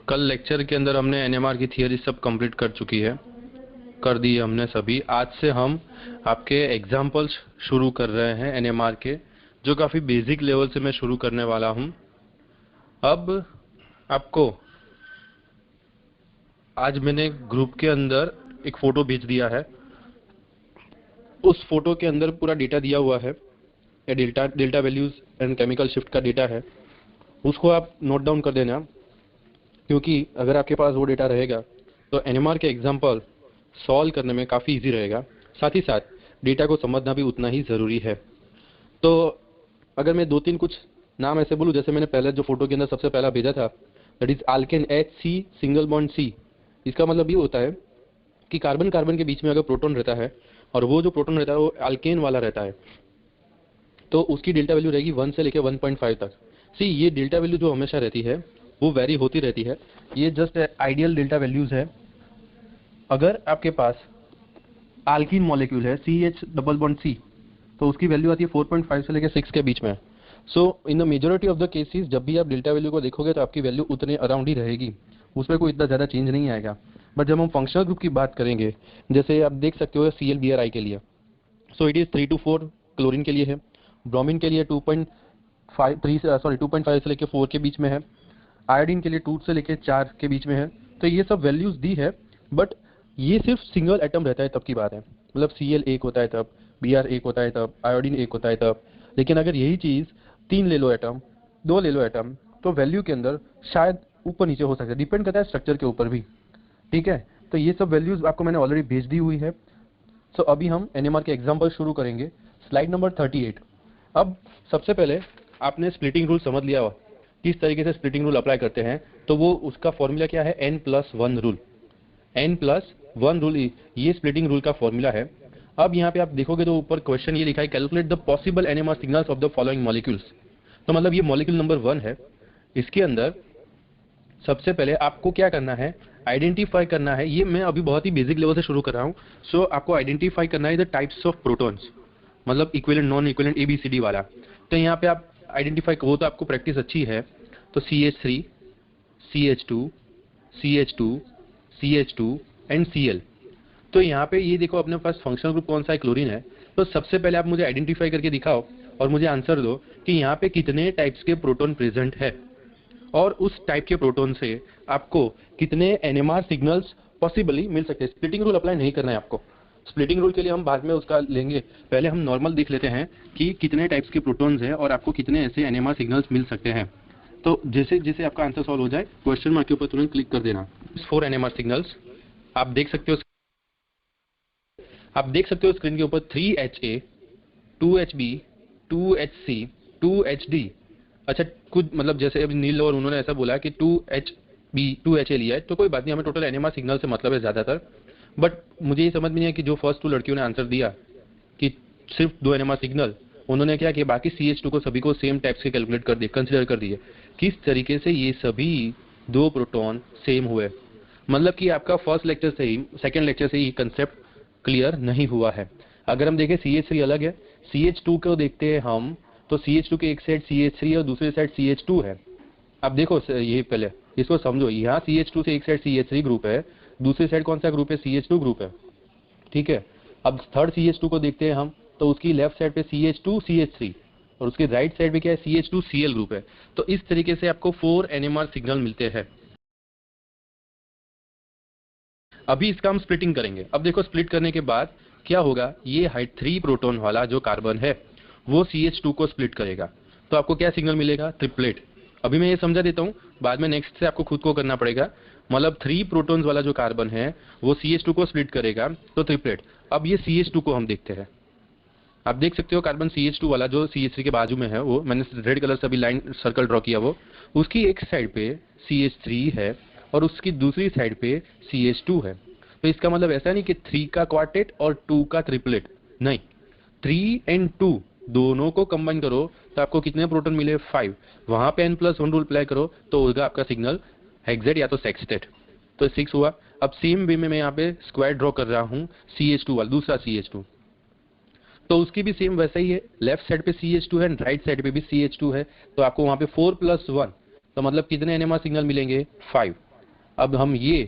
कल लेक्चर के अंदर हमने एनएमआर की थियरी सब कंप्लीट कर दी है हमने सभी। आज से हम आपके एग्जाम्पल्स शुरू कर रहे हैं एनएमआर के, जो काफ़ी बेसिक लेवल से मैं शुरू करने वाला हूं। अब आपको आज मैंने ग्रुप के अंदर एक फ़ोटो भेज दिया है। उस फोटो के अंदर पूरा डेटा दिया हुआ है, delta values and chemical shift का डेटा है। उसको आप नोट डाउन कर देना, क्योंकि अगर आपके पास वो डेटा रहेगा तो एनएमआर के एग्जाम्पल सॉल्व करने में काफ़ी इजी रहेगा। साथ ही साथ डेटा को समझना भी उतना ही ज़रूरी है। तो अगर मैं 2-3 कुछ नाम ऐसे बोलूँ, जैसे मैंने पहले जो फोटो के अंदर सबसे पहला भेजा था, that is alkane HC single bond C। इसका मतलब ये होता है कि कार्बन कार्बन के बीच में अगर प्रोटॉन रहता है और वो जो प्रोटॉन रहता है वो अल्केन वाला रहता है, तो उसकी डेल्टा वैल्यू रहेगी 1 से लेकर 1.5 तक। ये डेल्टा वैल्यू जो हमेशा रहती है वो वेरी होती रहती है। ये जस्ट आइडियल डेल्टा वैल्यूज है। अगर आपके पास अल्कीन मॉलिक्यूल है CH डबल बॉन्ड C, तो उसकी वैल्यू आती है 4.5 से लेकर 6 के बीच में। In the majority of the cases जब भी आप डेल्टा वैल्यू को देखोगे तो आपकी वैल्यू उतने अराउंड ही रहेगी, उसमें कोई इतना ज़्यादा चेंज नहीं आएगा। बट जब हम फंक्शनल ग्रुप की बात करेंगे, जैसे आप देख सकते हो ClBrI के लिए, इट इज़ 3 to 4 क्लोरीन के लिए है, ब्रोमीन के लिए 2.5 से लेकर 4 के बीच में है, आयोडीन के लिए 2 से लेकर 4 के बीच में है। तो ये सब वैल्यूज दी है, बट ये सिर्फ सिंगल एटम रहता है तब की बात है। मतलब Cl एक होता है तब, Br एक होता है तब, आयोडीन एक होता है तब। लेकिन अगर यही चीज़ 3 ले लो एटम, 2 ले लो एटम, तो वैल्यू के अंदर शायद ऊपर नीचे हो सकता है, डिपेंड करता है स्ट्रक्चर के ऊपर भी। ठीक है, तो ये सब वैल्यूज आपको मैंने ऑलरेडी भेज दी हुई है। अभी हम एनएमआर के एग्जाम्पल शुरू करेंगे। Slide number 38। अब सबसे पहले आपने स्प्लिटिंग रूल समझ लिया हो, किस तरीके से स्प्लिटिंग रूल अप्लाई करते हैं। तो वो उसका फॉर्मूला क्या है, N+1 रूल। N+1 रूल ये स्प्लिटिंग रूल का फॉर्मूला है। अब यहाँ पे आप देखोगे तो ऊपर क्वेश्चन ये लिखा है, calculate the possible NMR signals of the following molecules. तो मतलब ये मॉलिक्यूल नंबर 1 है। इसके अंदर सबसे पहले आपको क्या करना है, आइडेंटिफाई करना है। ये मैं अभी बहुत ही बेसिक लेवल से शुरू कर रहा हूँ। आपको आइडेंटिफाई करना है द टाइप्स ऑफ प्रोटॉन्स, मतलब इक्विवेलेंट नॉन इक्विवेलेंट ABCD वाला। तो यहाँ पे आप आइडेंटिफाई, वो तो आपको प्रैक्टिस अच्छी है। तो CH3, CH2, CH2, CH2 and Cl। तो यहाँ पे ये देखो अपने पास फंक्शनल ग्रुप कौन सा है, क्लोरीन है। तो सबसे पहले आप मुझे आइडेंटिफाई करके दिखाओ और मुझे आंसर दो कि यहाँ पे कितने टाइप्स के प्रोटॉन प्रेजेंट है, और उस टाइप के प्रोटॉन से आपको कितने एनएमआर सिग्नल्स पॉसिबली मिल सकते हैं। स्प्लिटिंग रूल अप्लाई नहीं करना है आपको। स्प्लिटिंग रूल के लिए हम बाद में उसका लेंगे, पहले हम नॉर्मल देख लेते हैं कि कितने टाइप्स के प्रोटॉन्स हैं और आपको कितने ऐसे एनएमआर सिग्नल्स मिल सकते हैं। तो जैसे जैसे आपका आंसर सॉल्व हो जाए, क्वेश्चन मार्क के ऊपर तुरंत क्लिक कर देना। 4 एनएमआर सिग्नल्स आप देख सकते हो स्क्रीन के ऊपर 3HA, 2HB, 2HC, 2HD। अच्छा, कुछ मतलब जैसे अभी नील और उन्होंने ऐसा बोला कि 2HB 2HA लिया है, तो कोई बात नहीं, हमें टोटल एनएमआर सिग्नल से मतलब है ज़्यादातर। बट मुझे ये समझ में नहीं है कि जो फर्स्ट 2 लड़कियों ने आंसर दिया कि सिर्फ 2 एनएमआर सिग्नल, उन्होंने क्या किया, बाकी CH2 को सभी को सेम टाइप्स के कैलकुलेट कर दिए, कंसिडर कर दिए। किस तरीके से ये सभी 2 प्रोटॉन सेम हुए, मतलब कि आपका फर्स्ट लेक्चर से ही, सेकेंड लेक्चर से ही कंसेप्ट क्लियर नहीं हुआ है। अगर हम देखें CH3 अलग है, CH2 को देखते हैं हम, तो CH2 के एक साइड CH3 और दूसरी साइड CH2 है। अब देखो ये पहले इसको समझो, यहाँ CH2 से एक साइड CH3 ग्रुप है, दूसरी साइड कौन सा ग्रुप है, CH2 ग्रुप है। ठीक है, अब थर्ड CH2 को देखते हैं हम, तो उसकी लेफ्ट साइड पे CH2 CH3 और उसकी राइट साइड पे क्या है, CH2 Cl ग्रुप है। तो इस तरीके से आपको 4 एनएमआर सिग्नल मिलते हैं। अभी इसका हम स्प्लिटिंग करेंगे। अब देखो स्प्लिट करने के बाद क्या होगा, ये हाइट 3 प्रोटॉन वाला जो कार्बन है वो CH2 को स्प्लिट करेगा, तो आपको क्या सिग्नल मिलेगा, ट्रिपलेट। अभी मैं ये समझा देता हूँ, बाद में नेक्स्ट से आपको खुद को करना पड़ेगा। मतलब 3 प्रोटॉन्स वाला जो कार्बन है वो CH2 को स्प्लिट करेगा, तो ट्रिपलेट। अब ये CH2 को हम देखते हैं। आप देख सकते हो कार्बन CH2 वाला जो CH3 के बाजू में है, वो मैंने रेड कलर से अभी लाइन सर्कल ड्रॉ किया, वो उसकी एक साइड पे CH3 है और उसकी दूसरी साइड पे CH2 है। तो इसका मतलब ऐसा नहीं कि 3 का क्वार्टेट और 2 का ट्रिपलेट, नहीं, 3 एंड 2 दोनों को कंबाइन करो तो आपको कितने प्रोटॉन मिले, 5। वहां पे N+1 रूल अप्लाई करो तो होगा आपका सिग्नल हेक्सेट या तो सेक्सटेट, तो 6 हुआ। अब सेम वे में मैं यहाँ पे स्क्वायर ड्रॉ कर रहा हूँ CH2 वाला, दूसरा CH2। तो उसकी भी सेम वैसा ही है, लेफ्ट साइड पे CH2 है एंड राइट साइड पे भी CH2 है, तो आपको वहां पे 4+1, तो मतलब कितने NMR सिग्नल मिलेंगे? 5। अब हम ये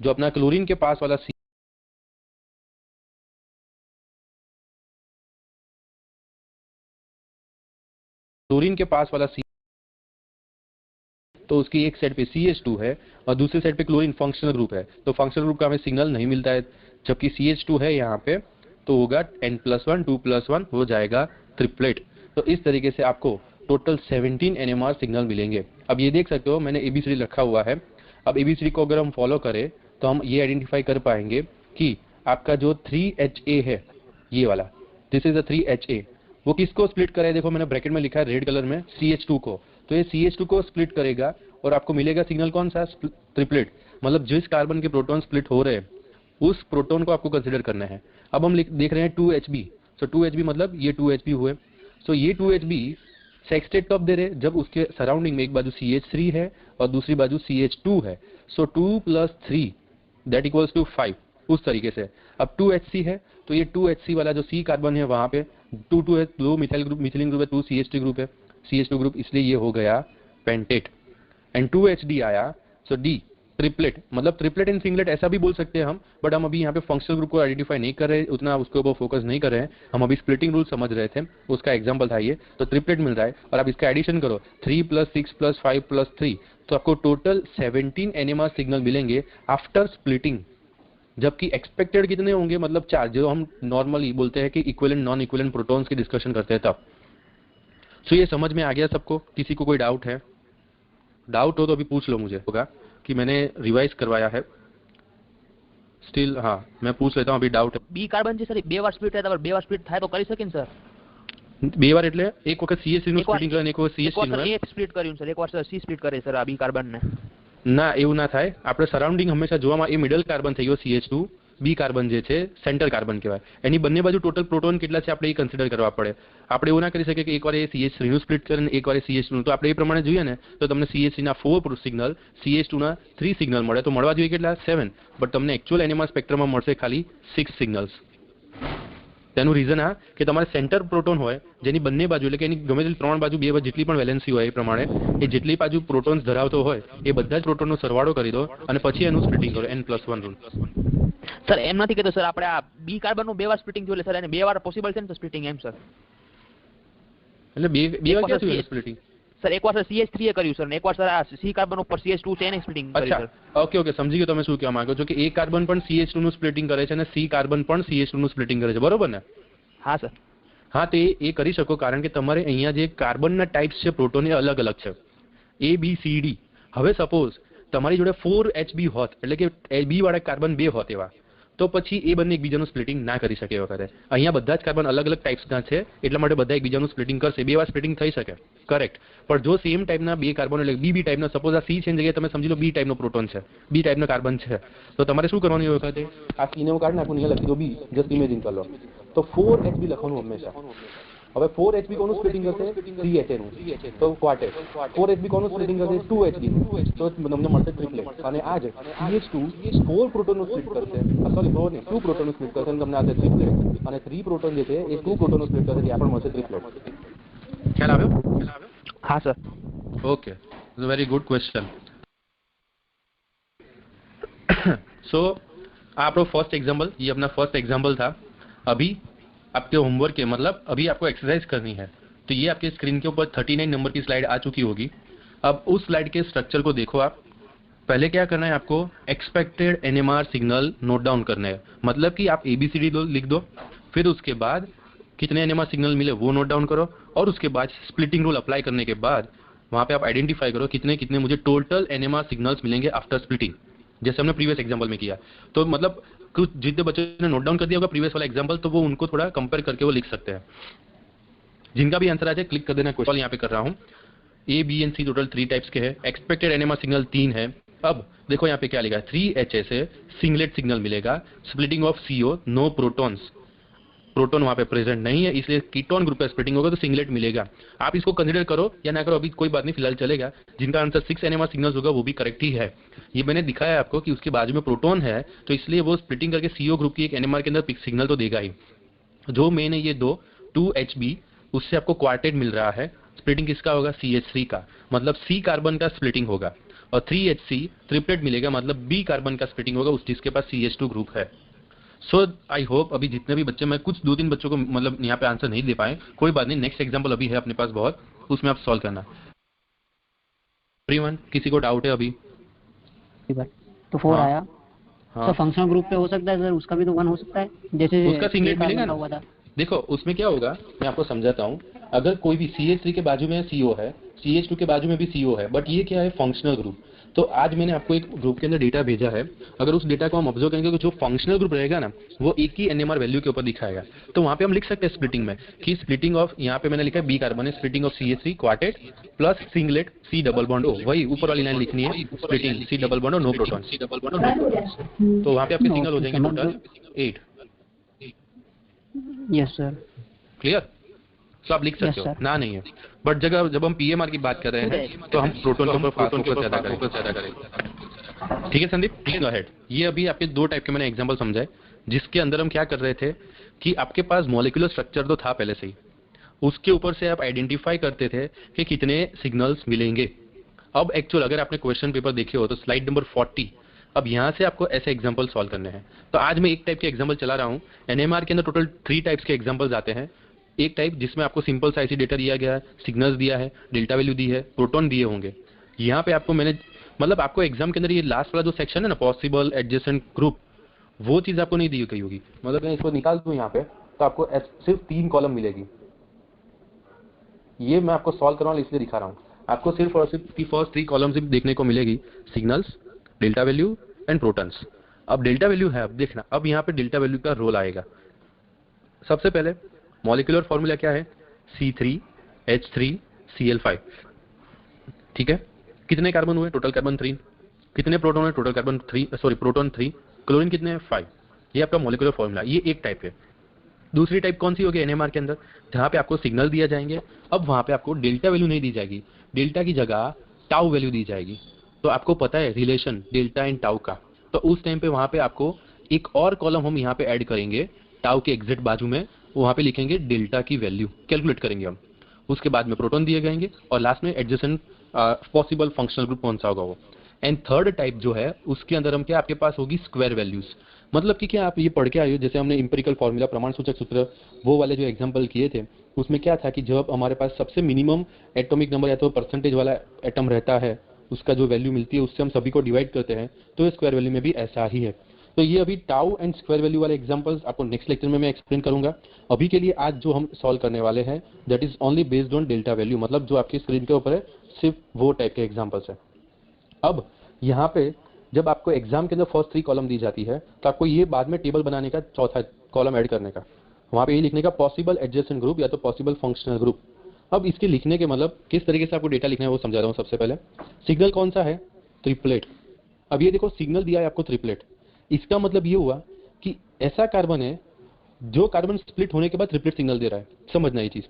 जो अपना क्लोरीन के पास वाला तो उसकी एक साइड पे CH2 है और दूसरी साइड पे क्लोरीन फंक्शनल ग्रुप है, तो फंक्शनल ग्रुप का हमें सिग्नल नहीं मिलता है, जबकि CH2 है यहाँ पे, तो होगा N+1 2+1 हो जाएगा ट्रिपलेट। तो इस तरीके से आपको टोटल 17 NMR सिग्नल मिलेंगे। अब ये देख सकते हो मैंने ABCD रखा हुआ है। अब ABCD को अगर हम फॉलो करें तो हम ये आइडेंटिफाई कर पाएंगे कि आपका जो 3HA है, ये वाला, दिस इज अ 3HA, वो किसको स्प्लिट करे? देखो मैंने ब्रैकेट में लिखा है रेड कलर में, CH2 को। तो ये CH2 को स्प्लिट करेगा और आपको मिलेगा सिग्नल कौन सा? ट्रिपलेट। मतलब जिस कार्बन के प्रोटॉन स्प्लिट हो रहे हैं उस प्रोटॉन को आपको कंसीडर करना है। अब हम देख रहे हैं 2HB, सो 2HB मतलब ये 2HB हुए। सो ये 2HB सेक्सटेट कब दे रहे? जब उसके सराउंडिंग में एक बाजू CH3 है और दूसरी बाजू CH2 है। सो 2+3 दैट इक्वल्स टू 5, उस तरीके से। अब 2HC है तो ये 2HC वाला जो C कार्बन है वहां पे 2 है, 2 मिथाइल ग्रुप, मिथिलीन ग्रुप है, 2 CH3 ग्रुप है, CH2 ग्रुप, इसलिए ये हो गया पेंटेट। एंड 2HD आया, सो D ट्रिपलेट। मतलब ट्रिपलेट एंड सिंगलेट ऐसा भी बोल सकते हैं हम, बट हम अभी यहाँ पे फंक्शनल ग्रुप को आइडेंटिफाई नहीं कर रहे, उतना उसके ऊपर फोकस नहीं कर रहे हैं, हम अभी स्प्लिटिंग रूल समझ रहे थे, उसका एग्जांपल था ये। तो ट्रिपलेट मिल रहा है और आप इसका एडिशन करो 3+6+5+3, तो आपको टोटल 17 NMR सिग्नल मिलेंगे आफ्टर स्प्लिटिंग। जबकि एक्सपेक्टेड कितने होंगे? मतलब 4, जो हम नॉर्मली बोलते हैं कि इक्विवेलेंट नॉन इक्विवेलेंट प्रोटॉन्स की डिस्कशन करते हैं तब। सो ये समझ में आ गया सबको? किसी को कोई डाउट है? डाउट हो तो अभी पूछ लो, मुझे होगा कि मैंने रिवाइज करवाया है स्टिल। हाँ मैं पूछ लेता हूँ, अभी डाउट है। બી કાર્બન છે સર 2 વાર સ્પ્લિટ થાય તો 2 વાર સ્પ્લિટ થાય તો કરી શકે ને સર? બે વાર એટલે એક વખત CH3 નું સ્પ્લિટિંગ કરે ને એક વખત CH3 નું? એક સ્પ્લિટ કર્યું સર, એક વાર સર C સ્પ્લિટ કરે સર આ બી કાર્બન ને. ના એવું ના થાય, આપણે સરાઉન્ડિંગ હંમેશા જોવામાં, એ મિડલ કાર્બન થઈ ગયો CH2, બી કાર્બન જે છે સેન્ટર કાર્બન કહેવાય, એની બંને બાજુ ટોટલ પ્રોટોન કેટલા છે આપણે એ કન્સિડર કરવા પડે। આપણે એવું ના કરી શકીએ કે એકવાર એ CH3 નું સ્પ્લિટ કરે ને એકવાર CH2 નું, તો આપણે એ પ્રમાણે જોઈએ ને તો તમને CH3 ના 4 સિગ્નલ, CH2 ના 3 સિગ્નલ મળે, તો મળવા જોઈએ કેટલા? 7, બટ તમને एक्चुअल NMR સ્પેક્ટ્રમમાં મળશે ખાલી 6 સિગ્નલ્સ। તેનું રીઝન આ કે તમારે સેન્ટર પ્રોટોન હોય જેની બંને બાજુ, એટલે કે એની ગમે તેટલી 3 બાજુ, 2 જેટલી પણ વેલેન્સી હોય એ પ્રમાણે એ જેટલી બાજુ પ્રોટોન્સ ધરાવતો હોય એ બધા જ પ્રોટોનનો સરવાળો કરી દો અને પછી એનું સ્પ્લિટિંગ કરો N+1 રૂલ। સર એમ નથી કહેતો સર, આપણે આ બી કાર્બન નું 2 વાર સ્પ્લિટિંગ જોલે સર, અને 2 વાર પોસિબલ છે ને સ્પ્લિટિંગ એમ સર? એટલે બે વાર ક્યાં થયું સ્પ્લિટિંગ? સર એક વાર સર CH3 એ કર્યું સર, ને એક વાર સર આ C કાર્બન ઉપર CH2 છે એને સ્પ્લિટિંગ કરી સર। ઓકે ઓકે, સમજી ગયો તમે શું કહેવા માંગો છો, કે A કાર્બન પણ CH2 નું સ્પ્લિટિંગ કરે છે અને C કાર્બન પણ CH2 નું સ્પ્લિટિંગ કરે છે, બરોબર ને? હા સર। હા, તો એ કરી શકો, કારણ કે તમારે અહીંયા જે કાર્બનના ટાઈપ્સ છે પ્રોટોન એ અલગ અલગ છે, ABCD। હવે સપોઝ તમારી જોડે 4HB હોત, એટલે કે B વાળા કાર્બન 2 હોત એવા, તો પછી એ બંને એકબીજાનું સ્પ્લિટિંગ ના કરી શકે એ વખતે। અહીંયા બધા જ કાર્બન અલગ અલગ ટાઈપ્સના છે એટલા માટે બધા એકબીજાનું સ્પ્લિટિંગ કરશે, 2 વાર સ્પ્લિટિંગ થઈ શકે, કરેક્ટ। પણ જો સેમ ટાઈપના 2 કાર્બન, એટલે B ટાઈપનો, સપોઝ આ C છે જગ્યાએ તમે સમજી લો B ટાઈપનો પ્રોટોન છે, B ટાઈપનો કાર્બન છે, તો તમારે શું કરવાનું એ વખતે? આ C ને હું કાઢી નાખું, અહીંયા લખી દો B, જસ્ટ ઇમેજિન કરી લો, તો 4HB લખવાનું હંમેશા। હવે 4HB કોનું સ્પ્લિટિંગ કરશે? 3HA નું, તો ક્વાર્ટેટ। 4HB કોનું સ્પ્લિટિંગ કરશે? 2HB નું, તો તમને મળશે ટ્રિપલેટ। અને આ જ CH2 4 પ્રોટોનનું સ્પ્લિટ કરશે, સોરી 4 નહીં, 2 પ્રોટોનનું સ્પ્લિટ કરશે અને તમને આવશે ટ્રિપલેટ, અને 3 પ્રોટોન જે છે એ 2 પ્રોટોનનું સ્પ્લિટ કરશે, ત્યાં પણ મળશે ટ્રિપલેટ। ખ્યાલ આવ્યો? હા sir. Okay, very good question. So आपको फर्स्ट एग्जांपल, ये अपना फर्स्ट एग्जांपल था। अभी आपके होमवर्क के, मतलब अभी आपको एक्सरसाइज करनी है, तो ये आपके स्क्रीन के ऊपर 39 नंबर की स्लाइड आ चुकी होगी। अब उस स्लाइड के स्ट्रक्चर को देखो आप। पहले क्या करना है आपको? Expected NMR signal note down करना है, मतलब कि आप ABCD लिख दो, फिर उसके बाद कितने NMR सिग्नल मिले वो नोट डाउन करो, और उसके बाद स्प्लिटिंग रूल अप्लाई करने के बाद वहां पे आप आइडेंटिफाई करो कितने कितने मुझे टोटल NMR सिग्नल्स मिलेंगे आफ्टर स्प्लिटिंग, जैसे हमने प्रीवियस एग्जांपल में किया। तो मतलब कुछ जितने बच्चों ने नोट डाउन कर दिया होगा प्रीवियस वाला एग्जांपल, तो वो उनको थोड़ा कंपेयर करके वो लिख सकते हैं। जिनका भी आंसर आ जाए क्लिक कर देना। क्वेश्चन यहाँ पे कर रहा हूँ। A, B and C total 3 types के हैं। एक्सपेक्टेड NMR सिग्नल 3 है। अब देखो यहाँ पे क्या लिखा है, 3HA से सिंगलेट सिग्नल मिलेगा, splitting of CO, no protons, proton वहां पे प्रेजेंट नहीं है, इसलिए कीटोन ग्रुप पे स्प्लिटिंग होगा तो सिंगलेट मिलेगा। आप इसको कंसीडर करो या ना करो अभी कोई बात नहीं, फिलहाल चलेगा। जिनका आंसर 6 NMR सिग्नल्स होगा वो भी करेक्ट ही है। ये मैंने दिखाया आपको कि उसके बाजू में प्रोटॉन है, तो इसलिए वो स्प्लिटिंग करके CO ग्रुप की एक NMR के अंदर सिग्नल तो देगा ही। जो मेन है ये 2, 2Hb, उससे आपको क्वार्टेट मिल रहा है, स्प्लिटिंग किसका होगा, CH3 का, मतलब C कार्बन का स्प्लिटिंग होगा, और 3HC ट्रिपलेट मिलेगा, मतलब B कार्बन का स्प्लिटिंग होगा उस जिसके पास CH2 ग्रुप है। सो आई होप अभी जितने भी बच्चे, मैं कुछ 2-3 बच्चों को मतलब यहाँ पे आंसर नहीं दे पाए, कोई बात नहीं, नेक्स्ट एग्जाम्पल अभी है अपने पास बहुत, उसमें आप सॉल्व करना। एवरीवन, किसी को डाउट है अभी? तो 4 हाँ, आया हाँ, सर। फंक्शनल ग्रुप पे हो सकता है सर, उसका भी तो 1 हो सकता है, जैसे उसका सिंगलेट A कार्बन मिलेगा का ना। हुआ था। देखो उसमें क्या होगा, मैं आपको समझाता हूँ। अगर कोई भी CH3 के बाजू में CO है, CH2 के बाजू में भी CO है, बट ये क्या है, फंक्शनल ग्रुप। तो आज मैंने आपको एक ग्रुप के अंदर डेटा भेजा है, अगर उस डेटा को हम ऑब्जर्व करेंगे तो जो फंक्शनल ग्रुप रहेगा ना, वो एक ही NMR वैल्यू के ऊपर दिखाएगा। तो वहां पे हम लिख सकते हैं स्प्लिटिंग में कि स्प्लिटिंग ऑफ, यहाँ पे मैंने लिखा है B कार्बन है, splitting of CH3 quartet plus singlet C double bond O, वही ऊपर वाली लाइन लिखनी है, स्प्लिटिंग C डबल बॉन्ड और नो प्रोटॉन। तो वहां पे आपके सिंगल हो ओके जाएंगे sir, total 8। Yes sir. Clear? तो आप लिख सकते हो Yes, sir. ना, नहीं है, बट जगह जब हम PMR की बात कर रहे हैं तो हम प्रोटॉन के ऊपर फोकस ज्यादा करेंगे। ठीक है संदीप, गो अहेड। ये अभी आपके 2 टाइप के मैंने एग्जांपल समझाए, जिसके अंदर हम क्या कर रहे थे कि आपके पास मॉलिक्यूलर स्ट्रक्चर तो था पहले से ही, उसके ऊपर से आप आइडेंटिफाई करते थे कि कितने सिग्नल्स मिलेंगे। अब एक्चुअल अगर आपने क्वेश्चन पेपर देखे हो तो स्लाइड नंबर 40, अब यहाँ से आपको ऐसे एग्जांपल सॉल्व करने हैं। तो आज मैं एक टाइप के एग्जांपल चला रहा हूँ। NMR के अंदर टोटल 3 टाइप्स के एग्जांपल्स आते हैं। एक टाइप जिसमें आपको सिंपल सा IC डेटा दिया गया है, सिग्नल्स दिया है, डेल्टा वैल्यू दी है, प्रोटॉन दिए होंगे। यहाँ पे आपको मैंने मतलब आपको एग्जाम के अंदर ये लास्ट वाला जो सेक्शन है ना, पॉसिबल एडजेसेंट ग्रुप, वो चीज आपको नहीं दी गई होगी। मतलब मैं इसको निकाल दूं यहाँ पे तो आपको सिर्फ 3 कॉलम मिलेगी। ये मैं आपको सॉल्व करने वाला इसलिए दिखा रहा हूँ, आपको सिर्फ और सिर्फ की फर्स्ट 3 कॉलम्स देखने को मिलेगी, signals, delta value and protons. अब डेल्टा वैल्यू है, अब देखना, अब यहाँ पे डेल्टा वैल्यू का रोल आएगा। सबसे पहले मॉलिक्यूलर फॉर्मूला क्या है, C3H3Cl5। ठीक है, कितने कार्बन हुए, टोटल कार्बन 3, कितने प्रोटॉन है, total carbon 3, sorry proton 3, chlorine कितने हैं 5। ये आपका मॉलिक्यूलर फॉर्मूला, ये एक टाइप है। दूसरी टाइप कौन सी होगी, NMR के अंदर, जहां पे आपको सिग्नल दिया जाएंगे। अब वहां पे आपको डेल्टा वैल्यू नहीं दी जाएगी, डेल्टा की जगह टाउ वैल्यू दी जाएगी। तो आपको पता है रिलेशन डेल्टा एंड टाउ का, तो उस टाइम पे वहां पे आपको एक और कॉलम हम यहाँ पे ऐड करेंगे, टाउ के एग्जैक्ट बाजू में, वहां पे लिखेंगे डेल्टा की वैल्यू, कैलकुलेट करेंगे हम। उसके बाद में प्रोटॉन दिए जाएंगे और लास्ट में एडजेसेंट पॉसिबल फंक्शनल ग्रुप कौन सा होगा वो। एंड थर्ड टाइप जो है उसके अंदर हम क्या, आपके पास होगी स्क्वायर वैल्यूज। मतलब कि क्या आप ये पढ़ के आए हो, जैसे हमने इंपेरिकल फॉर्मूला, प्रमाण सूचक सूत्र, वो वाले जो एग्जांपल किए थे, उसमें क्या था कि जब हमारे पास सबसे मिनिमम एटॉमिक नंबर या तो परसेंटेज वाला एटम रहता है, उसका जो वैल्यू मिलती है उससे हम सभी को डिवाइड करते हैं, तो स्क्वायर वैल्यू में भी ऐसा ही है। तो ये अभी टाउ एंड स्क्वायर वैल्यू वाले एग्जांपल्स आपको नेक्स्ट लेक्चर में मैं एक्सप्लेन करूंगा। अभी के लिए आज जो हम सॉल्व करने वाले हैं that is only based on delta value, मतलब जो आपकी स्क्रीन के ऊपर है सिर्फ वो टाइप के एग्जांपल्स है। अब यहाँ पे जब आपको एग्जाम के अंदर फर्स्ट 3 कॉलम दी जाती है तो आपको ये बाद में टेबल बनाने का चौथा कॉलम ऐड करने का, वहाँ पे ये लिखने का पॉसिबल एडजेसेंट ग्रुप या तो पॉसिबल फंक्शनल ग्रुप। अब इसके लिखने के मतलब किस तरीके से आपको डेटा लिखना है वो समझा रहा हूँ। सबसे पहले सिग्नल कौन सा है, ट्रिपलेट। अब ये देखो सिग्नल दिया है आपको ट्रिपलेट, इसका मतलब ये हुआ कि ऐसा कार्बन है जो कार्बन स्प्लिट होने के बाद ट्रिपलेट सिग्नल दे रहा है। समझना ये चीज,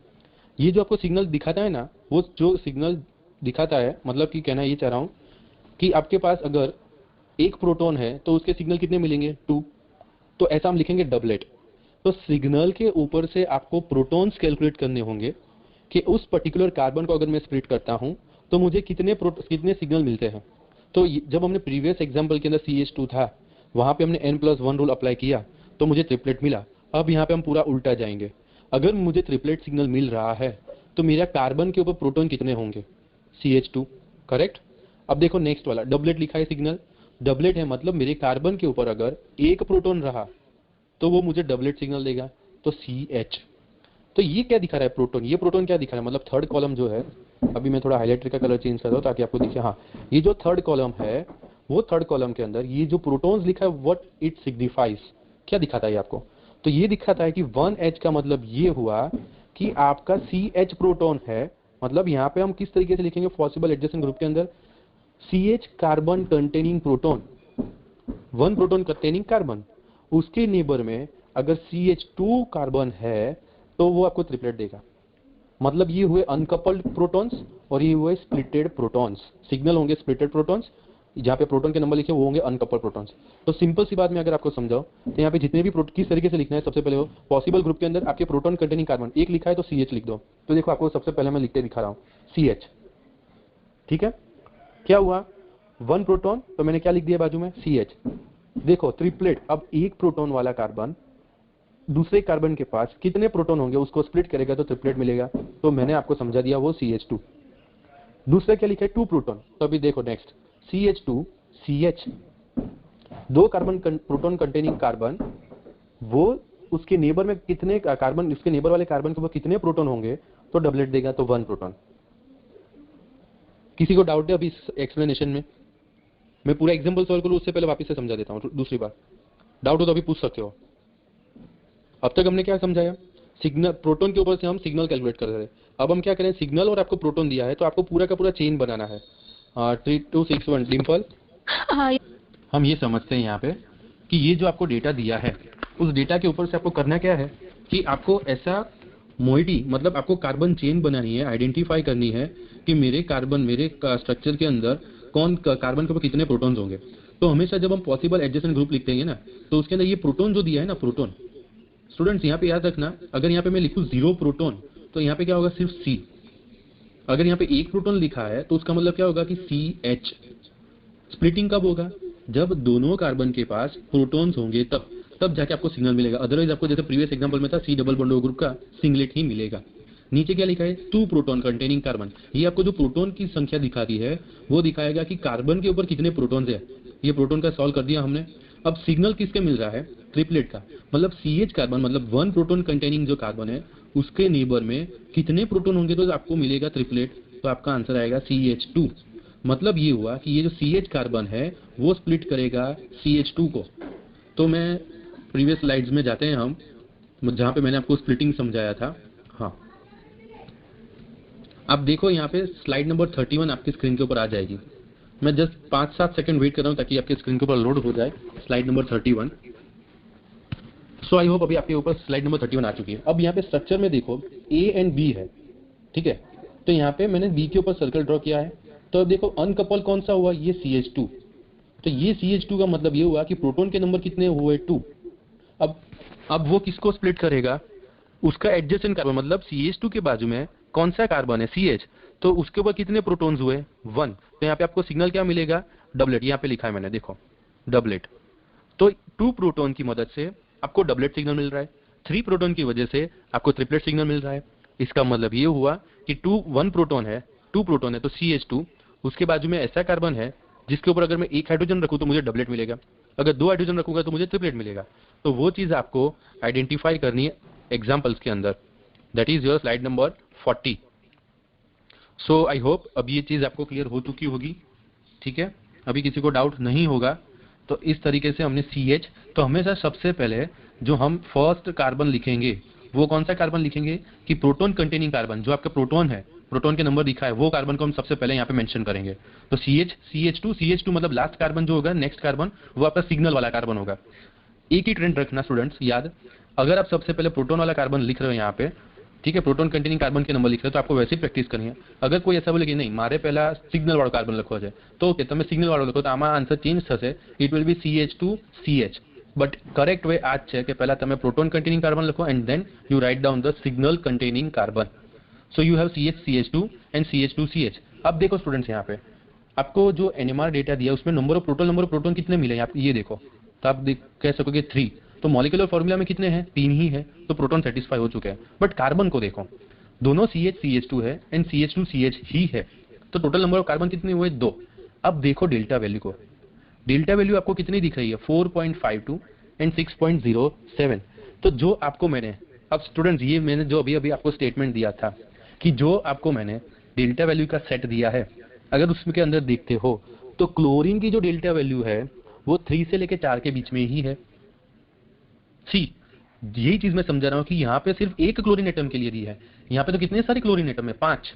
ये जो आपको सिग्नल दिखाता है ना, वो जो सिग्नल दिखाता है, मतलब कि कहना ये चाह रहा हूँ कि आपके पास अगर एक प्रोटॉन है तो उसके सिग्नल कितने मिलेंगे, 2। तो ऐसा हम लिखेंगे डबलेट। तो सिग्नल के ऊपर से आपको प्रोटॉन्स कैलकुलेट करने होंगे कि उस पर्टिकुलर कार्बन को अगर मैं स्प्लिट करता हूं तो मुझे कितने सिग्नल मिलते हैं। तो जब हमने प्रीवियस एग्जांपल के अंदर CH2 था, वहां पे हमने N+1 रूल अप्लाई किया तो मुझे ट्रिपलेट मिला। अब यहाँ पे हम पूरा उल्टा जाएंगे, अगर मुझे ट्रिपलेट सिग्नल मिल रहा है तो मेरा कार्बन के ऊपर प्रोटॉन कितने होंगे, CH2, करेक्ट। अब देखो नेक्स्ट वाला डबलेट लिखा है सिग्नल, डबलेट है मतलब मेरे कार्बन के ऊपर अगर एक प्रोटॉन रहा तो वो मुझे डबलेट सिग्नल देगा, तो CH। तो ये क्या दिखा रहा है, प्रोटॉन, ये प्रोटॉन क्या दिखा रहा है, मतलब थर्ड कॉलम जो है, अभी मैं थोड़ा हाईलाइटर का कलर चेंज कर रहा हूँ ताकि आपको दिखे। हाँ, ये जो थर्ड कॉलम है, वो थर्ड कॉलम के अंदर ये जो प्रोटॉन्स लिखा है व्हाट इट सिग्निफाइज, क्या दिखाता है आपको, तो ये दिखाता है कि 1H का मतलब ये हुआ कि आपका CH प्रोटॉन है। मतलब यहाँ पे हम किस तरीके से लिखेंगे पॉसिबल एडजेसेंट ग्रुप के अंदर, CH carbon containing proton, 1 proton containing carbon, उसके नेबर में अगर CH2 कार्बन है तो वो आपको ट्रिपलेट देगा। मतलब ये हुए अनकपल्ड प्रोटॉन्स और ये हुए स्प्लिटेड प्रोटॉन्स, सिग्नल होंगे स्प्लिटेड प्रोटॉन्स जहाँ पे प्रोटॉन के नंबर लिखे वो होंगे अनकपल्ड प्रोटॉन्स। तो सिंपल सी बात में अगर आपको समझाओ तो यहाँ पे जितने भी किस तरीके से लिखना है, सबसे पहले हो पॉसिबल ग्रुप के अंदर आपके प्रोटॉन कंटेनिंग कार्बन एक लिखा है तो CH लिख दो। तो देखो आपको सबसे पहले मैं लिखते दिखा रहा हूँ CH, ठीक है। क्या हुआ, 1 प्रोटॉन, तो मैंने क्या लिख दिया बाजू में CH। देखो ट्रिपलेट, अब एक प्रोटॉन वाला कार्बन दूसरे कार्बन के पास कितने प्रोटॉन होंगे उसको स्प्लिट करेगा तो ट्रिपलेट मिलेगा। तो मैंने आपको समझा दिया वो CH2। दूसरा क्या लिखा है 2 प्रोटॉन, तो अभी देखो next CH2 CH, 2 carbon proton containing carbon, वो उसके नेबर में कितने कार्बन, उसके नेबर वाले कार्बन के ऊपर कितने प्रोटॉन होंगे तो डबलेट देगा, तो 1 प्रोटॉन। किसी को डाउट है अभी इस एक्सप्लेनेशन में? मैं पूरा एग्जांपल सॉल्व करूं उससे पहले वापस से समझा देता हूं दूसरी बार। डाउट हो तो अभी पूछ सकते हो। अब तक हमने क्या समझाया, सिग्नल प्रोटॉन के ऊपर से हम सिग्नल कैलकुलेट कर रहे हैं। अब हम क्या करें, सिग्नल और आपको प्रोटॉन दिया है तो आपको पूरा का पूरा चेन बनाना है। 3261 डिम्पल, हम ये समझते हैं यहाँ पे कि ये जो आपको डेटा दिया है उस डेटा के ऊपर से आपको करना क्या है कि आपको ऐसा मोइटी मतलब आपको कार्बन चेन बनानी है, आइडेंटिफाई करनी है कि मेरे कार्बन, मेरे स्ट्रक्चर के अंदर कौन कार्बन के ऊपर कितने प्रोटॉन्स होंगे। तो हमेशा जब हम पॉसिबल एडजेसेंट ग्रुप लिखते हैं ना तो उसके अंदर ये प्रोटॉन जो दिया है ना, प्रोटॉन, स्टूडेंट्स यहाँ पे याद रखना, अगर यहाँ पे मैं लिखूं 0 प्रोटॉन तो यहाँ पे क्या होगा, सिर्फ C। अगर यहाँ पे 1 प्रोटॉन लिखा है तो उसका मतलब क्या होगा कि CH। स्प्लिटिंग कब होगा, जब दोनों कार्बन के पास प्रोटॉन्स होंगे तब जाके आपको सिग्नल मिलेगा। अदरवाइज आपको जैसे प्रीवियस एग्जांपल में था C डबल बॉन्ड ग्रुप का सिंगलेट ही मिलेगा। नीचे क्या लिखा है, 2 प्रोटॉन कंटेनिंग कार्बन, ये आपको जो प्रोटॉन की संख्या दिखाती है वो दिखाएगा कि कार्बन के ऊपर कितने प्रोटॉन्स है। ये प्रोटॉन का सॉल्व कर दिया हमने। अब सिग्नल किसके मिल रहा है, ट्रिपलेट का, मतलब CH कार्बन, मतलब 1 प्रोटॉन कंटेनिंग जो कार्बन है उसके नेबर में कितने प्रोटॉन होंगे तो आपको मिलेगा ट्रिपलेट। तो आपका आंसर आएगा CH2। मतलब ये हुआ कि ये जो CH कार्बन है वो स्प्लिट करेगा CH2 को। तो मैं प्रीवियस स्लाइड्स में जाते हैं हम, जहां पे मैंने आपको स्प्लिटिंग समझाया था। हाँ, अब देखो यहाँ पे स्लाइड नंबर 31 आपकी स्क्रीन के ऊपर आ जाएगी। मैं जस्ट 5-7 सेकंड वेट कर रहा हूँ ताकि आपके स्क्रीन के ऊपर लोड हो जाए slide number 31। So I hope अभी आपके ऊपर स्लाइड नंबर 31 आ चुकी है। अब यहाँ पे स्ट्रक्चर में देखो A एंड B है, ठीक है। तो यहाँ पे मैंने B के ऊपर सर्कल ड्रॉ किया है। तो अब देखो अनकपल कौन सा हुआ, ये CH2। तो ये CH2 का मतलब ये हुआ कि प्रोटॉन के नंबर कितने हुए, 2। अब वो किसको स्प्लिट करेगा, उसका एडजेसेंट कार्बन, मतलब CH2 के बाजू में कौन सा कार्बन है, CH, तो उसके ऊपर कितने प्रोटॉन्स हुए, 1। तो यहाँ पे आपको सिग्नल क्या मिलेगा, डबलेट। यहाँ पे लिखा है मैंने, देखो डबलेट। तो 2 प्रोटॉन की मदद से आपको डबलेट सिग्नल मिल रहा है, 3 प्रोटॉन की वजह से आपको ट्रिपलेट सिग्नल मिल रहा है। इसका मतलब ये हुआ कि 1 प्रोटॉन है, 2 प्रोटॉन है तो CH2, उसके बाजू में ऐसा कार्बन है जिसके ऊपर अगर मैं 1 हाइड्रोजन रखूं तो मुझे डबलेट मिलेगा, अगर 2 हाइड्रोजन रखूंगा तो मुझे ट्रिपलेट मिलेगा। तो वो चीज आपको आइडेंटिफाई करनी है एग्जाम्पल्स के अंदर। That is your slide number 40। So I hope अब ये चीज आपको क्लियर हो चुकी होगी, ठीक है। अभी किसी को डाउट नहीं होगा। तो इस तरीके से हमने CH, तो हमेशा सबसे पहले जो हम फर्स्ट कार्बन लिखेंगे वो कौन सा कार्बन लिखेंगे कि प्रोटॉन कंटेनिंग कार्बन, जो आपका प्रोटॉन है, प्रोटॉन के नंबर दिखा है वो कार्बन को हम सबसे पहले यहाँ पे मेंशन करेंगे। तो CH2 मतलब लास्ट कार्बन जो होगा, नेक्स्ट कार्बन, वो आपका सिग्नल वाला कार्बन होगा। एक ही ट्रेंड रखना स्टूडेंट्स याद, अगर आप सबसे पहले प्रोटॉन वाला कार्बन लिख रहे हो यहाँ पे, ठीक है, प्रोटॉन कंटेनिंग कार्बन के नंबर लिख रहे हो तो आपको वैसे ही प्रैक्टिस करनी है। अगर कोई ऐसा बोले कि नहीं मारे पहला सिग्नल वाला कार्बन लखो है तो ओके, તમે સિગ્નલ વાળો લખો તો આમાં આન્સર ચેન્જ થશે, it will be CH2 CH। But correct way આ છે કે પહેલા તમે પ્રોટોન કન્ટેનિંગ કાર્બન લખો and then you write down the signal containing carbon. So you have CH CH2 and CH2 CH। अब देखो स्टूडेंट्स यहाँ पे आपको जो NMR डेटा दिया उसमें नंबर ऑफ प्रोटॉन कितने मिले, आप ये देखो तो आप कह सकोगे 3। तो मॉलिक्यूलर फॉर्मूला में कितने हैं, 3 ही है, तो प्रोटॉन सेटिस्फाई हो चुके हैं। बट कार्बन को देखो, दोनों CH CH2 है एंड CH2 CH ही है, तो टोटल नंबर ऑफ कार्बन कितने हुए, 2। अब देखो डेल्टा वैल्यू को, डेल्टा वैल्यू आपको कितनी दिख रही है, 4.52 एंड 6.07। तो जो आपको मैंने, अब स्टूडेंट्स ये मैंने जो अभी आपको स्टेटमेंट दिया था कि जो आपको मैंने डेल्टा वैल्यू का सेट दिया है, अगर उसके अंदर देखते हो तो क्लोरीन की जो डेल्टा वैल्यू है वो 3 से लेकर 4 के बीच में ही है। यही चीज मैं समझा रहा हूं कि यहाँ पे सिर्फ एक क्लोरीन एटम के लिए दी है, यहाँ पे तो कितने सारे क्लोरीन एटम है, 5।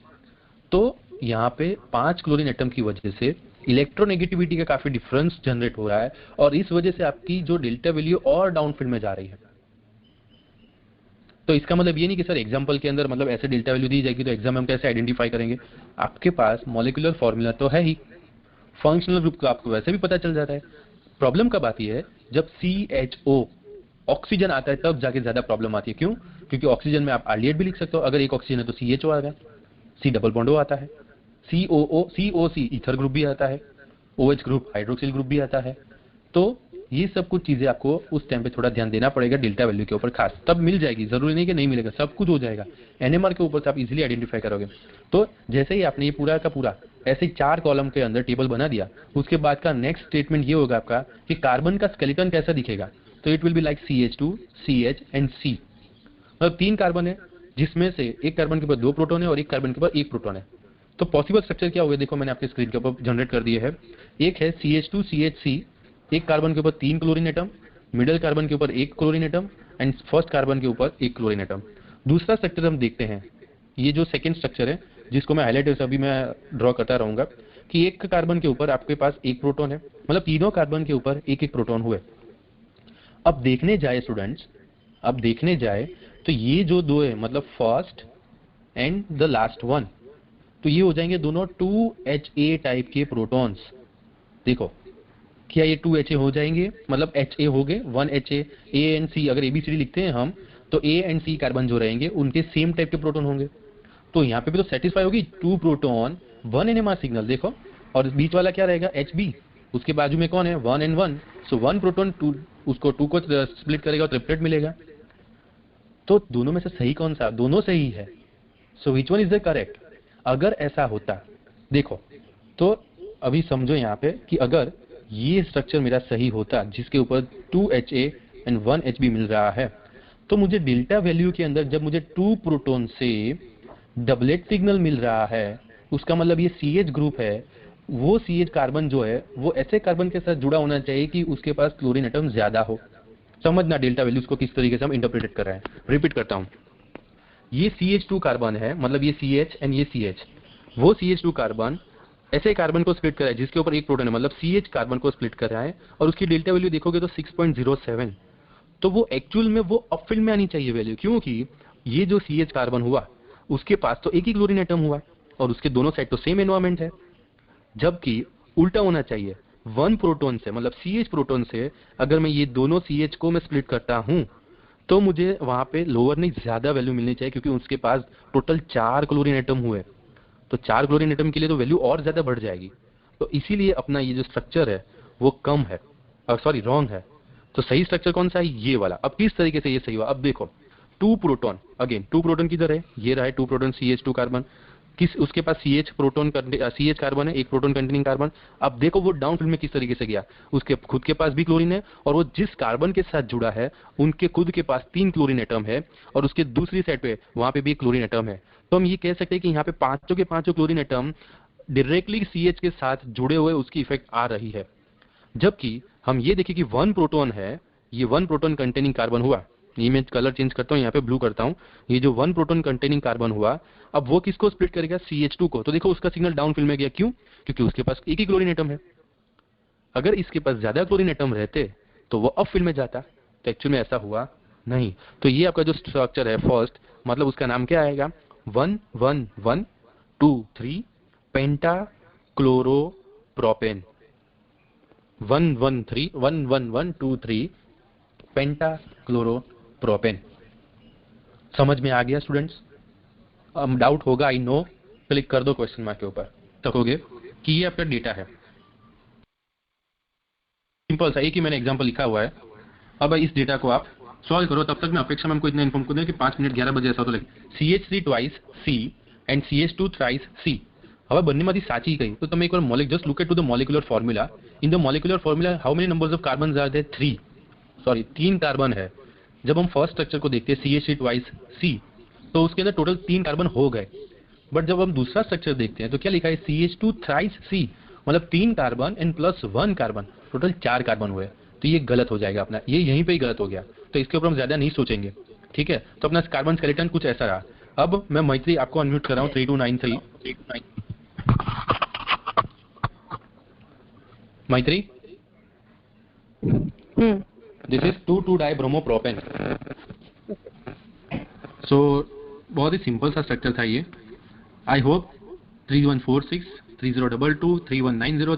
तो यहाँ पे 5 क्लोरीन एटम की वजह से इलेक्ट्रोनेगेटिविटी का काफी डिफरेंस जनरेट हो रहा है और इस वजह से आपकी जो डेल्टा वैल्यू और डाउनफील्ड में जा रही है। तो इसका मतलब ये नहीं कि सर एग्जाम्पल के अंदर मतलब ऐसे डेल्टा वैल्यू दी जाएगी तो एग्जाम में हम कैसे आइडेंटिफाई करेंगे। आपके पास मॉलिक्यूलर फॉर्मूला तो है ही, फंक्शनल ग्रुप का आपको वैसे भी पता चल जाता है। प्रॉब्लम कब आती है? जब CHO ऑक्सीजन आता है तब जाके ज्यादा प्रॉब्लम आती है। क्यों? क्योंकि ऑक्सीजन में आप आल्डिहाइड भी लिख सकते हो, अगर एक ऑक्सीजन है तो CHO आ गया, C डबल बॉन्ड O आता है, COC ईथर ग्रुप भी आता है, OH ग्रुप हाइड्रोक्सिल ग्रुप भी आता है। तो ये सब कुछ चीजें आपको उस टाइम पे थोड़ा ध्यान देना पड़ेगा डेल्टा वैल्यू के ऊपर खास, तब मिल जाएगी, जरूरी नहीं कि नहीं मिलेगा, सब कुछ हो जाएगा। NMR के ऊपर से आप इजीली आइडेंटिफाई करोगे। तो जैसे ही आपने ये पूरा का पूरा ऐसे 4 कॉलम के अंदर टेबल बना दिया, उसके बाद का नेक्स्ट स्टेटमेंट ये होगा आपका कि कार्बन का स्केलेटन कैसा दिखेगा। तो it will be like CH2 CH and C। मतलब 3 कार्बन है जिसमें से एक कार्बन के ऊपर 2 प्रोटॉन है और एक कार्बन के ऊपर 1 प्रोटॉन है। तो पॉसिबल स्ट्रक्चर क्या होगा, देखो मैंने आपके स्क्रीन के ऊपर जनरेट कर दिए है। एक है CH2 CHC, एक कार्बन के ऊपर 3 क्लोरीन एटम, मिडिल कार्बन के ऊपर 1 chlorine atom and first carbon के ऊपर 1 क्लोरीन एटम। दूसरा स्ट्रक्चर हम देखते हैं, ये जो सेकंड स्ट्रक्चर है जिसको मैं हाईलाइट अभी मैं ड्रॉ करता रहूंगा कि एक कार्बन के ऊपर आपके पास 1 प्रोटॉन है, मतलब तीनों कार्बन के ऊपर 1-1 प्रोटॉन हुए। अब देखने जाए स्टूडेंट्स, अब देखने जाए तो ये जो दो है मतलब first and the last one, तो ये हो जाएंगे दोनों 2HA टाइप के प्रोटॉन्स। देखो क्या ये 2HA हो जाएंगे, मतलब HA हो गए 1HA, A एंड C अगर ABCD लिखते हैं हम तो A एंड C कार्बन जो रहेंगे उनके सेम टाइप के प्रोटॉन होंगे। तो यहाँ पे भी तो सेटिस्फाई होगी 2 प्रोटॉन 1 NMR सिग्नल। देखो और बीच वाला क्या रहेगा HB, उसके बाजू में कौन है 1 एंड 1, सो 1 प्रोटॉन 2 उसको 2 को स्प्लिट करेगा और ट्रिपलेट मिलेगा। तो दोनों में से सही कौन सा? दोनों सही है। So which one is the correct? अगर ऐसा होता, देखो तो अभी समझो यहाँ पे कि अगर ये स्ट्रक्चर मेरा सही होता जिसके ऊपर 2HA एंड 1HB मिल रहा है, तो मुझे डेल्टा वैल्यू के अंदर जब मुझे 2 प्रोटॉन से डबलेट सिग्नल मिल रहा है, उसका मतलब ये CH ग्रुप है, वो CH कार्बन जो है वो ऐसे कार्बन के साथ जुड़ा होना चाहिए कि उसके पास क्लोरीन एटम ज्यादा हो। समझना डेल्टा वैल्यूज को किस तरीके से हम इंटरप्रेट कर रहे हैं। रिपीट करता हूं, ये CH2 कार्बन है, मतलब ये CH एंड ये CH, वो CH2 कार्बन ऐसे कार्बन को स्प्लिट कर रहा है जिसके ऊपर 1 प्रोटॉन है, मतलब CH कार्बन को स्प्लिट कर रहा है और उसकी डेल्टा वैल्यू देखोगे तो 6.07। तो वो एक्चुअल में वो अपफिल में आनी चाहिए वैल्यू, क्योंकि ये जो CH कार्बन हुआ उसके पास तो एक ही क्लोरीन एटम हुआ और उसके दोनों साइड तो सेम एनवायरमेंट है, जबकि उल्टा होना चाहिए 1 प्रोटॉन से, मतलब CH प्रोटॉन से अगर मैं ये दोनों CH को मैं स्प्लिट करता हूं तो मुझे वहां पे लोअर नहीं ज्यादा वैल्यू मिलनी चाहिए, क्योंकि उसके पास टोटल 4 क्लोरीन एटम हुए, तो 4 क्लोरीन एटम के लिए तो वैल्यू और ज्यादा बढ़ जाएगी। तो इसीलिए अपना ये जो स्ट्रक्चर है वो कम है, सॉरी रॉन्ग है। तो सही स्ट्रक्चर कौन सा है? ये वाला। अब किस तरीके से ये सही हुआ, अब देखो 2 प्रोटॉन, अगेन 2 प्रोटॉन किधर है? ये रहा है 2 प्रोटॉन CH2 कार्बन, किस उसके पास CH प्रोटॉन CH कार्बन है, एक प्रोटॉन कंटेनिंग कार्बन। अब देखो वो डाउनफिल में किस तरीके से गया, उसके खुद के पास भी क्लोरीन है और वो जिस कार्बन के साथ जुड़ा है उनके खुद के पास 3 क्लोरीन एटम है और उसके दूसरी साइड पे वहां पे भी एक क्लोरीन एटम है। तो हम ये कह सकते हैं कि यहाँ पे पांचों के पांचों क्लोरीन एटम डायरेक्टली CH के साथ जुड़े हुए उसकी इफेक्ट आ रही है। जबकि हम ये देखिए कि 1 प्रोटॉन है, ये 1 प्रोटॉन कंटेनिंग कार्बन हुआ, ये मैं कलर चेंज करता हूँ, यहाँ पे ब्लू करता हूँ, ये जो 1 प्रोटॉन कंटेनिंग कार्बन हुआ, अब वो किसको स्प्लिट करेगा? CH2 को। तो देखो उसका सिग्नल डाउनफिल में गया, क्यों? क्योंकि उसके पास एक ही क्लोरीन एटम है। अगर इसके पास ज्यादा क्लोरीन एटम रहते तो वो अपफिल में जाता, तो एक्चुअल में ऐसा हुआ नहीं। तो ये आपका जो स्ट्रक्चर है फर्स्ट, मतलब उसका नाम क्या आएगा? 1-1-1-2-3 पेंटा क्लोरोप्रोपेन। 1-1-1-1-2-3 पेंटा क्लोरोप्रोपेन। समझ में आ गया स्टूडेंट्स? डाउट होगा, आई नो, क्लिक कर दो क्वेश्चन मार्क के ऊपर, तकोगे कि ये आपका डेटा है। सिंपल सा एक ही मैंने एग्जांपल लिखा हुआ है। अब इस डेटा को आप सॉल्व करो, तब तक मैं अपेक्षा में हमको इतना इन्फॉर्म कर दूं कि 5 मिनट 11 बजे ऐसा तो लगे CH3 twice C and CH2 thrice C। હવે બંનેમાંથી સાચી કઈ તો તમે એકવાર molecular just look at to the molecular formula. In the molecular formula how many numbers of carbon are there? 3 carbon है। जब हम फर्स्ट स्ट्रक्चर को देखते हैं CH3 ट्वाइस C, तो उसके अंदर टोटल 3 कार्बन हो गए। बट जब हम दूसरा स्ट्रक्चर देखते हैं तो क्या लिखा है? CH2 थ्राइस C, मतलब 3 carbon and plus 1 carbon, total 4 carbon हुए। तो ये गलत हो जाएगा अपना, ये यहीं पे ही गलत हो गया। तो इसके ऊपर हम ज्यादा नहीं सोचेंगे, ठीक है? तो अपना कार्बन स्केलेटन कुछ ऐसा रहा। अब मैं मैत्री आपको अनम्यूट कर रहा हूँ 3293 मैत्री, दिस इज 2,2-dibromopropane। सो बहुत ही सिंपल सा स्ट्रक्चर था ये। I hope 3146 3022 3190